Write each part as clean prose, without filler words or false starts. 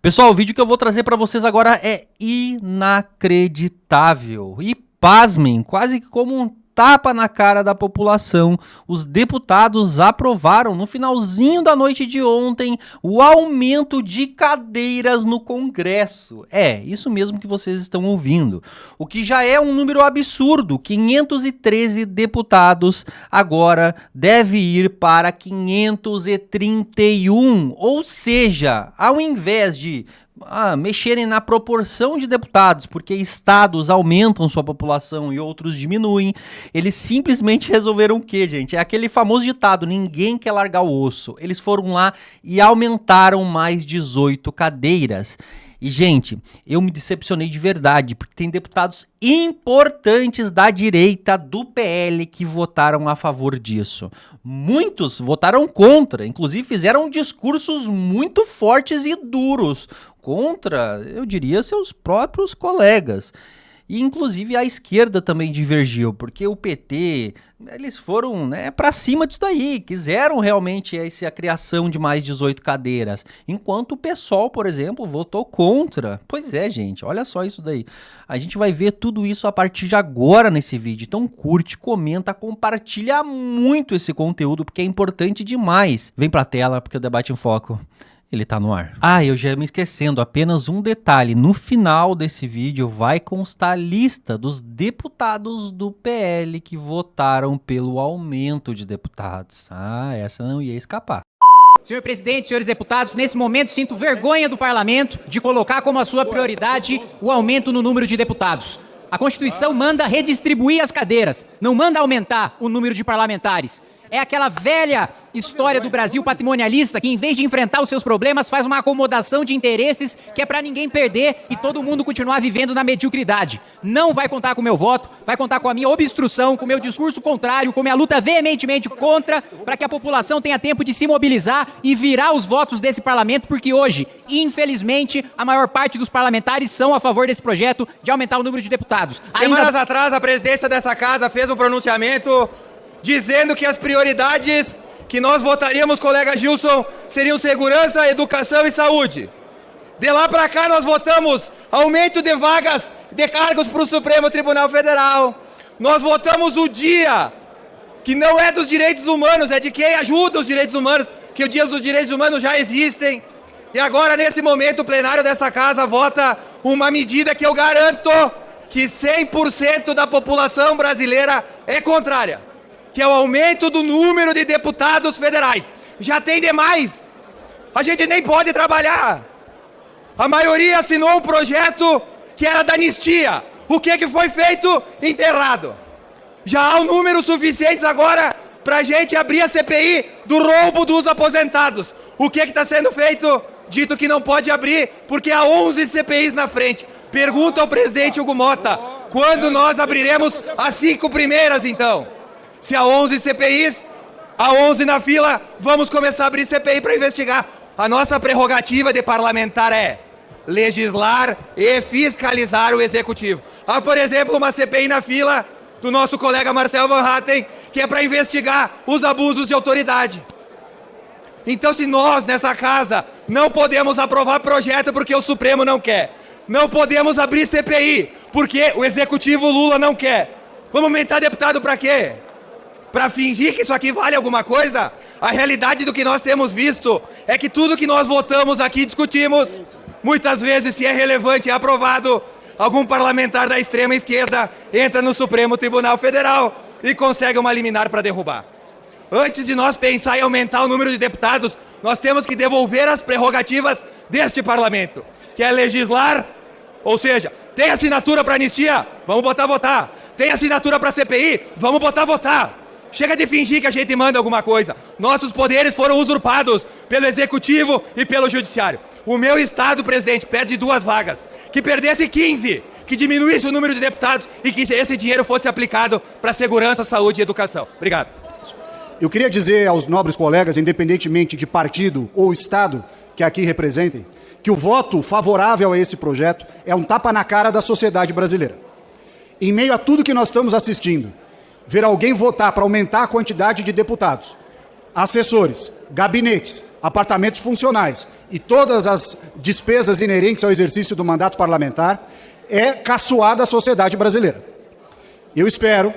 Pessoal, o vídeo que eu vou trazer para vocês agora é inacreditável. E pasmem, quase que como um tapa na cara da população, os deputados aprovaram no finalzinho da noite de ontem o aumento de cadeiras no Congresso. É, isso mesmo que vocês estão ouvindo. O que já é um número absurdo, 513 deputados agora deve ir para 531, ou seja, ao invés de mexerem na proporção de deputados, porque estados aumentam sua população e outros diminuem, eles simplesmente resolveram o quê, gente? É aquele famoso ditado, ninguém quer largar o osso. Eles foram lá e aumentaram mais 18 cadeiras. E, gente, eu me decepcionei de verdade, porque tem deputados importantes da direita do PL que votaram a favor disso. Muitos votaram contra, inclusive fizeram discursos muito fortes e duros contra, eu diria, seus próprios colegas. E inclusive a esquerda também divergiu, porque o PT, eles foram para cima disso daí, quiseram realmente a criação de mais 18 cadeiras, enquanto o PSOL, por exemplo, votou contra. Pois é, gente, olha só isso daí. A gente vai ver tudo isso a partir de agora nesse vídeo, então curte, comenta, compartilha muito esse conteúdo, porque é importante demais. Vem pra tela, porque o Debate em Foco, ele tá no ar. Eu já ia me esquecendo, apenas um detalhe, no final desse vídeo vai constar a lista dos deputados do PL que votaram pelo aumento de deputados. Essa não ia escapar. Senhor presidente, senhores deputados, nesse momento sinto vergonha do parlamento de colocar como a sua prioridade o aumento no número de deputados. A Constituição manda redistribuir as cadeiras, não manda aumentar o número de parlamentares. É aquela velha história do Brasil patrimonialista que, em vez de enfrentar os seus problemas, faz uma acomodação de interesses que é para ninguém perder e todo mundo continuar vivendo na mediocridade. Não vai contar com o meu voto, vai contar com a minha obstrução, com o meu discurso contrário, com a minha luta veementemente contra, para que a população tenha tempo de se mobilizar e virar os votos desse parlamento, porque hoje, infelizmente, a maior parte dos parlamentares são a favor desse projeto de aumentar o número de deputados. Semanas atrás, a presidência dessa casa fez um pronunciamento dizendo que as prioridades que nós votaríamos, colega Gilson, seriam segurança, educação e saúde. De lá para cá nós votamos aumento de vagas de cargos para o Supremo Tribunal Federal. Nós votamos o dia que não é dos direitos humanos, é de quem ajuda os direitos humanos, que os dias dos direitos humanos já existem. E agora, nesse momento, o plenário dessa casa vota uma medida que eu garanto que 100% da população brasileira é contrária, que é o aumento do número de deputados federais. Já tem demais. A gente nem pode trabalhar. A maioria assinou um projeto que era da anistia. O que foi feito? Enterrado. Já há um número suficiente agora para a gente abrir a CPI do roubo dos aposentados. O que está sendo feito? Dito que não pode abrir porque há 11 CPIs na frente. Pergunta ao presidente Hugo Mota, quando nós abriremos as 5 primeiras então? Se há 11 CPIs, há 11 na fila, vamos começar a abrir CPI para investigar. A nossa prerrogativa de parlamentar é legislar e fiscalizar o executivo. Há, por exemplo, uma CPI na fila do nosso colega Marcel Van Hatten, que é para investigar os abusos de autoridade. Então, se nós, nessa casa, não podemos aprovar projeto porque o Supremo não quer, não podemos abrir CPI porque o executivo Lula não quer, vamos aumentar deputado para quê? Para fingir que isso aqui vale alguma coisa? A realidade do que nós temos visto é que tudo que nós votamos aqui, discutimos, muitas vezes, se é relevante e aprovado, algum parlamentar da extrema esquerda entra no Supremo Tribunal Federal e consegue uma liminar para derrubar. Antes de nós pensar em aumentar o número de deputados, nós temos que devolver as prerrogativas deste parlamento, que é legislar, ou seja, tem assinatura para anistia? Vamos botar a votar. Tem assinatura para CPI? Vamos botar a votar. Chega de fingir que a gente manda alguma coisa. Nossos poderes foram usurpados pelo Executivo e pelo Judiciário. O meu Estado, presidente, perde 2 vagas. Que perdesse 15, que diminuísse o número de deputados e que esse dinheiro fosse aplicado para segurança, saúde e educação. Obrigado. Eu queria dizer aos nobres colegas, independentemente de partido ou Estado que aqui representem, que o voto favorável a esse projeto é um tapa na cara da sociedade brasileira. Em meio a tudo que nós estamos assistindo, ver alguém votar para aumentar a quantidade de deputados, assessores, gabinetes, apartamentos funcionais e todas as despesas inerentes ao exercício do mandato parlamentar é caçoar da sociedade brasileira. Eu espero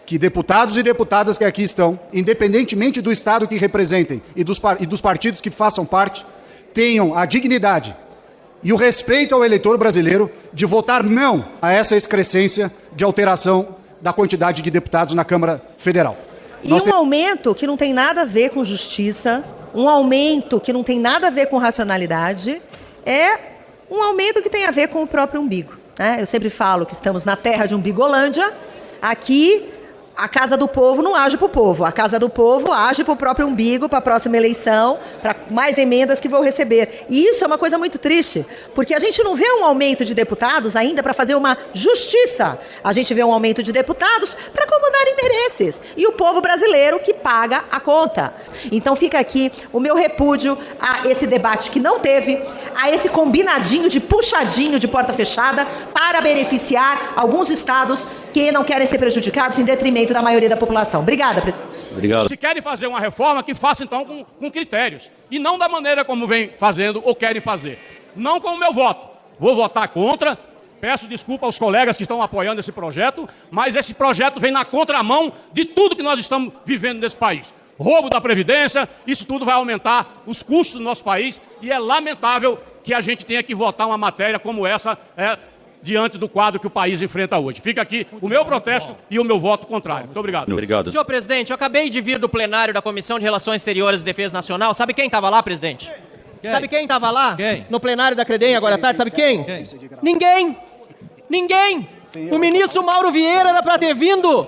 que deputados e deputadas que aqui estão, independentemente do Estado que representem e dos partidos que façam parte, tenham a dignidade e o respeito ao eleitor brasileiro de votar não a essa excrescência de alteração da quantidade de deputados na Câmara Federal. E um aumento que não tem nada a ver com justiça, um aumento que não tem nada a ver com racionalidade, é um aumento que tem a ver com o próprio umbigo, né? Eu sempre falo que estamos na terra de Umbigolândia. Aqui a Casa do Povo não age para o povo, a Casa do Povo age para o próprio umbigo, para a próxima eleição, para mais emendas que vão receber. E isso é uma coisa muito triste, porque a gente não vê um aumento de deputados ainda para fazer uma justiça. A gente vê um aumento de deputados para acomodar interesses. E o povo brasileiro que paga a conta. Então fica aqui o meu repúdio a esse debate que não teve, a esse combinadinho de puxadinho de porta fechada para beneficiar alguns estados que não querem ser prejudicados em detrimento da maioria da população. Obrigada, presidente. Obrigado. Se querem fazer uma reforma, que faça então com critérios. E não da maneira como vem fazendo ou querem fazer. Não com o meu voto. Vou votar contra. Peço desculpa aos colegas que estão apoiando esse projeto, mas esse projeto vem na contramão de tudo que nós estamos vivendo nesse país. Roubo da Previdência, isso tudo vai aumentar os custos do nosso país e é lamentável que a gente tenha que votar uma matéria como essa diante do quadro que o país enfrenta hoje. Fica aqui o meu protesto e o meu voto contrário. Muito obrigado. Obrigado. Senhor presidente, eu acabei de vir do plenário da Comissão de Relações Exteriores e Defesa Nacional. Sabe quem estava lá, presidente? Sabe quem estava lá? Quem? No plenário da CREDEM agora à tarde, sabe quem? Ninguém! Ninguém! O ministro Mauro Vieira era para ter vindo.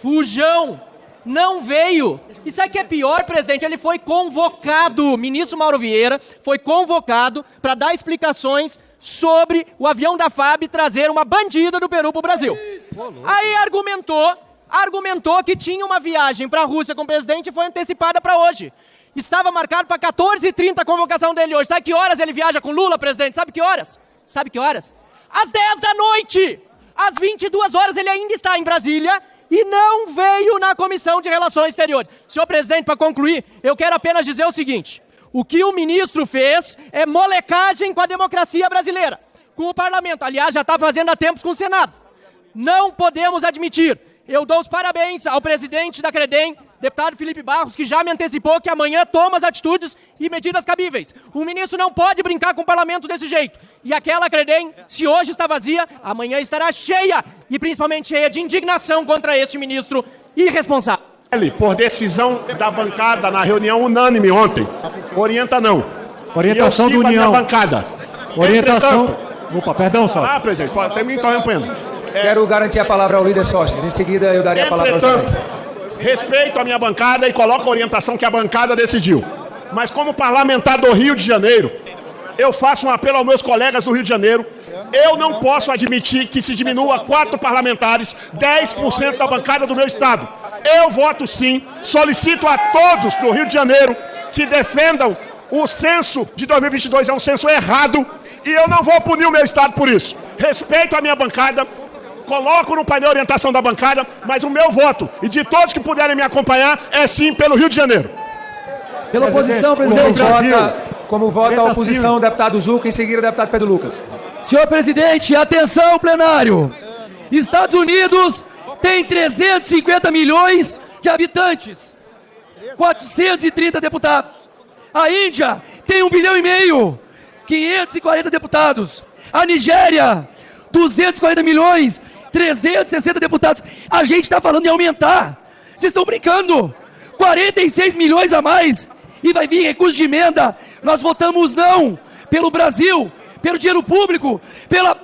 Fujão! Não veio. E sabe o que é pior, presidente? Ele foi convocado. O ministro Mauro Vieira foi convocado para dar explicações sobre o avião da FAB trazer uma bandida do Peru para o Brasil. Aí argumentou que tinha uma viagem para a Rússia com o presidente e foi antecipada para hoje. Estava marcado para 14h30 a convocação dele hoje. Sabe que horas ele viaja com Lula, presidente? Sabe que horas? Sabe que horas? Às 10 da noite! Às 22 horas ele ainda está em Brasília e não veio na Comissão de Relações Exteriores. Senhor presidente, para concluir, eu quero apenas dizer o seguinte: o que o ministro fez é molecagem com a democracia brasileira, com o parlamento. Aliás, já está fazendo há tempos com o Senado. Não podemos admitir. Eu dou os parabéns ao presidente da CREDEM, deputado Felipe Barros, que já me antecipou que amanhã toma as atitudes e medidas cabíveis. O ministro não pode brincar com o parlamento desse jeito. E aquela CREDEM, se hoje está vazia, amanhã estará cheia, e principalmente cheia de indignação contra este ministro irresponsável. Por decisão da bancada na reunião unânime ontem. Orienta não. Orientação do União. Bancada. Orientação. Opa, perdão, só. Ah, presidente, pode até me interrompendo. Quero garantir a palavra ao líder Sóstenes. Em seguida, eu darei a palavra aos demais. Respeito a minha bancada e coloco a orientação que a bancada decidiu. Mas como parlamentar do Rio de Janeiro, eu faço um apelo aos meus colegas do Rio de Janeiro. Eu não posso admitir que se diminua 4 parlamentares, 10% da bancada do meu estado. Eu voto sim, solicito a todos do Rio de Janeiro que defendam o censo de 2022, é um censo errado, e eu não vou punir o meu estado por isso. Respeito a minha bancada, coloco no painel a orientação da bancada, mas o meu voto, e de todos que puderem me acompanhar, é sim pelo Rio de Janeiro. Pela oposição, presidente. Como vota a oposição, o deputado Zucca, em seguida o deputado Pedro Lucas. Senhor presidente, atenção, plenário. Estados Unidos tem 350 milhões de habitantes, 430 deputados. A Índia tem 1,5 bilhão, 540 deputados. A Nigéria, 240 milhões, 360 deputados. A gente está falando em aumentar. Vocês estão brincando. 46 milhões a mais. E vai vir recurso de emenda. Nós votamos não pelo Brasil, pelo dinheiro público, pela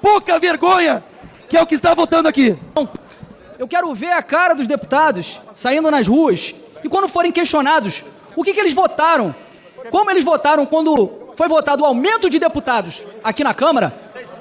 pouca vergonha que é o que está votando aqui. Eu quero ver a cara dos deputados saindo nas ruas e quando forem questionados o que eles votaram, como eles votaram quando foi votado o aumento de deputados aqui na Câmara,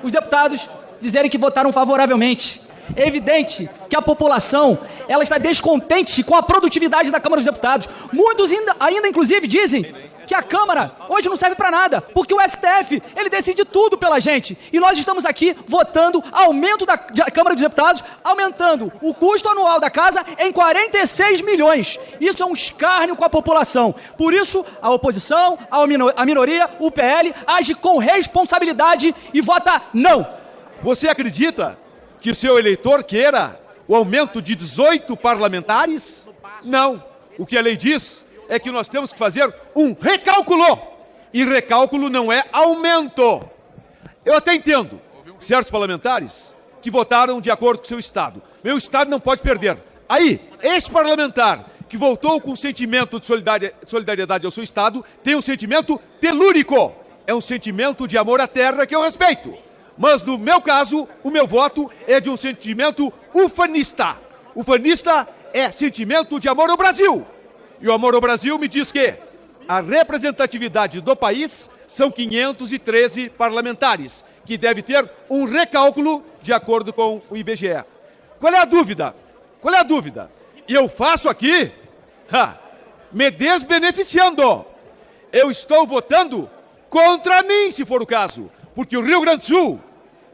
os deputados dizerem que votaram favoravelmente. É evidente que a população ela está descontente com a produtividade da Câmara dos Deputados. Muitos ainda inclusive, dizem que a Câmara hoje não serve para nada, porque o STF, ele decide tudo pela gente. E nós estamos aqui votando aumento da Câmara dos Deputados, aumentando o custo anual da casa em 46 milhões. Isso é um escárnio com a população. Por isso, a oposição, a minoria, o PL, age com responsabilidade e vota não. Você acredita que o seu eleitor queira o aumento de 18 parlamentares? Não. O que a lei diz é que nós temos que fazer um recálculo. E recálculo não é aumento. Eu até entendo certos parlamentares que votaram de acordo com o seu estado. Meu estado não pode perder. Aí, esse parlamentar que votou com sentimento de solidariedade ao seu estado tem um sentimento telúrico. É um sentimento de amor à terra que eu respeito. Mas, no meu caso, o meu voto é de um sentimento ufanista. Ufanista é sentimento de amor ao Brasil. E o amor ao Brasil me diz que a representatividade do país são 513 parlamentares, que deve ter um recálculo de acordo com o IBGE. Qual é a dúvida? Qual é a dúvida? Eu faço aqui, me desbeneficiando. Eu estou votando contra mim, se for o caso, porque o Rio Grande do Sul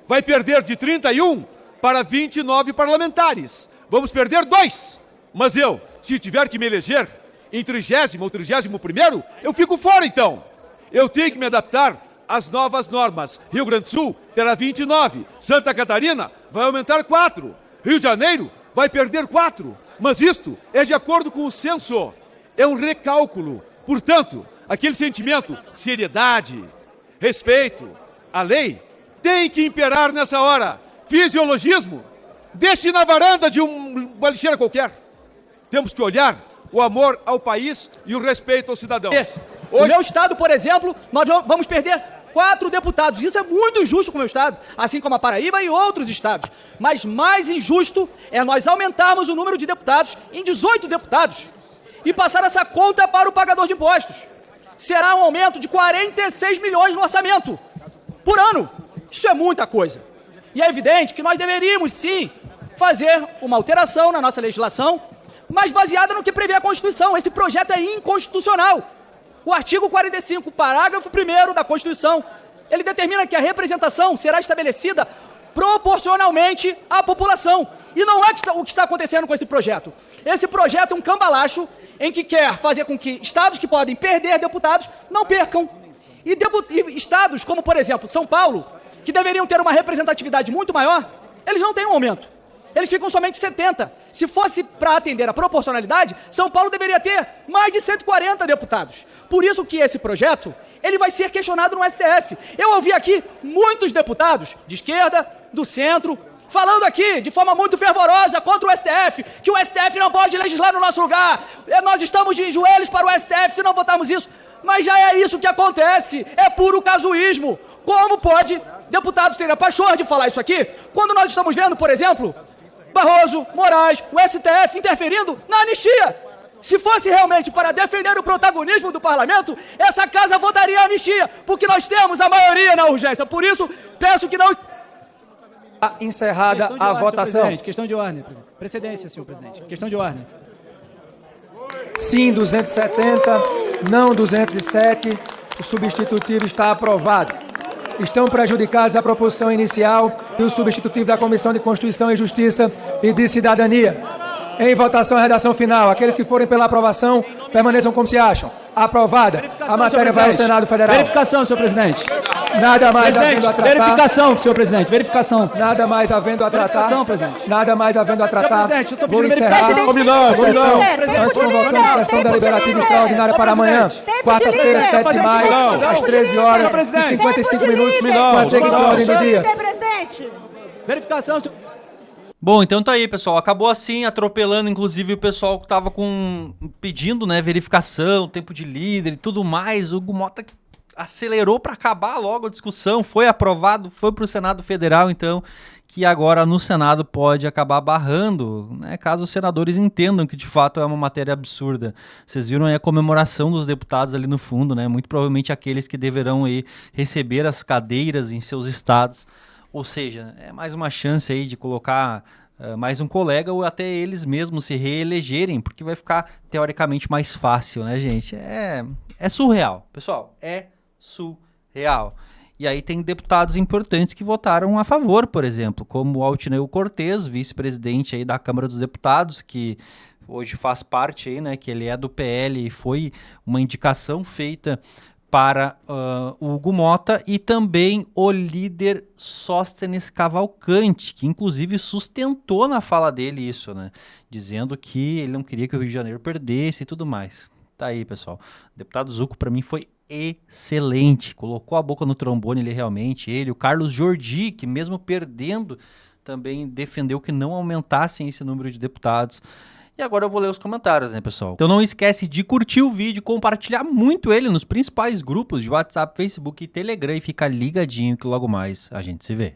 vai perder de 31 para 29 parlamentares. Vamos perder 2. Mas eu, se tiver que me eleger em 30º ou 31º, eu fico fora então. Eu tenho que me adaptar às novas normas. Rio Grande do Sul terá 29. Santa Catarina vai aumentar 4. Rio de Janeiro vai perder 4. Mas isto é de acordo com o censo. É um recálculo. Portanto, aquele sentimento de seriedade, respeito à lei, tem que imperar nessa hora. Fisiologismo, deixe na varanda de uma lixeira qualquer. Temos que olhar o amor ao país e o respeito aos cidadãos. No meu estado, por exemplo, nós vamos perder 4 deputados. Isso é muito injusto com o meu estado, assim como a Paraíba e outros estados. Mas mais injusto é nós aumentarmos o número de deputados em 18 deputados e passar essa conta para o pagador de impostos. Será um aumento de 46 milhões no orçamento por ano. Isso é muita coisa. E é evidente que nós deveríamos, sim, fazer uma alteração na nossa legislação, mas baseada no que prevê a Constituição. Esse projeto é inconstitucional. O artigo 45, parágrafo 1º da Constituição, ele determina que a representação será estabelecida proporcionalmente à população. E não é o que está acontecendo com esse projeto. Esse projeto é um cambalacho em que quer fazer com que estados que podem perder deputados não percam. E estados como, por exemplo, São Paulo, que deveriam ter uma representatividade muito maior, eles não têm um aumento. Eles ficam somente 70. Se fosse para atender a proporcionalidade, São Paulo deveria ter mais de 140 deputados. Por isso que esse projeto, ele vai ser questionado no STF. Eu ouvi aqui muitos deputados de esquerda, do centro, falando aqui de forma muito fervorosa contra o STF, que o STF não pode legislar no nosso lugar. Nós estamos de joelhos para o STF se não votarmos isso. Mas já é isso que acontece. É puro casuísmo. Como pode deputados terem a pachorra de falar isso aqui, quando nós estamos vendo, por exemplo, Barroso, Moraes, o STF interferindo na anistia? Se fosse realmente para defender o protagonismo do parlamento, essa casa votaria a anistia, porque nós temos a maioria na urgência. Por isso, peço que não... Encerrada a votação. Questão de ordem, presidente. Precedência, senhor presidente. Questão de ordem. Sim, 270, não 207. O substitutivo está aprovado. Estão prejudicados a proposição inicial e o substitutivo da Comissão de Constituição e Justiça e de Cidadania. Em votação, a redação final. Aqueles que forem pela aprovação, permaneçam como se acham. Aprovada. A matéria vai ao Senado Federal. Verificação, senhor presidente. Nada mais havendo a tratar. Verificação, senhor presidente. Verificação. Nada mais havendo a tratar. Verificação, presidente. Nada mais havendo a tratar. Senhor presidente, eu estou Vou pedindo encerrar verificação. antes convocando sessão deliberativa extraordinária para amanhã, quarta-feira, 7 de maio, às 13 horas e 55 minutos, com a seguinte ordem do dia. Verificação, senhor... Bom, então tá aí, pessoal. Acabou assim, atropelando, inclusive, o pessoal que tava pedindo, né, verificação, tempo de líder e tudo mais. O Hugo Mota acelerou para acabar logo a discussão, foi aprovado, foi pro Senado Federal, então, que agora no Senado pode acabar barrando, né, caso os senadores entendam que de fato é uma matéria absurda. Vocês viram aí a comemoração dos deputados ali no fundo, né? Muito provavelmente aqueles que deverão aí receber as cadeiras em seus estados. Ou seja, é mais uma chance aí de colocar mais um colega ou até eles mesmos se reelegerem, porque vai ficar teoricamente mais fácil, né, gente? É surreal, pessoal, é surreal. E aí tem deputados importantes que votaram a favor, por exemplo, como o Altineu Cortez, vice-presidente aí da Câmara dos Deputados, que hoje faz parte aí, né, que ele é do PL e foi uma indicação feita para o Hugo Mota, e também o líder Sóstenes Cavalcante, que inclusive sustentou na fala dele isso, né? Dizendo que ele não queria que o Rio de Janeiro perdesse e tudo mais. Tá aí, pessoal. O deputado Zucco, para mim, foi excelente. Colocou a boca no trombone, ele, o Carlos Jordi, que mesmo perdendo, também defendeu que não aumentassem esse número de deputados. E agora eu vou ler os comentários, né, pessoal? Então não esquece de curtir o vídeo, compartilhar muito ele nos principais grupos de WhatsApp, Facebook e Telegram, e fica ligadinho que logo mais a gente se vê.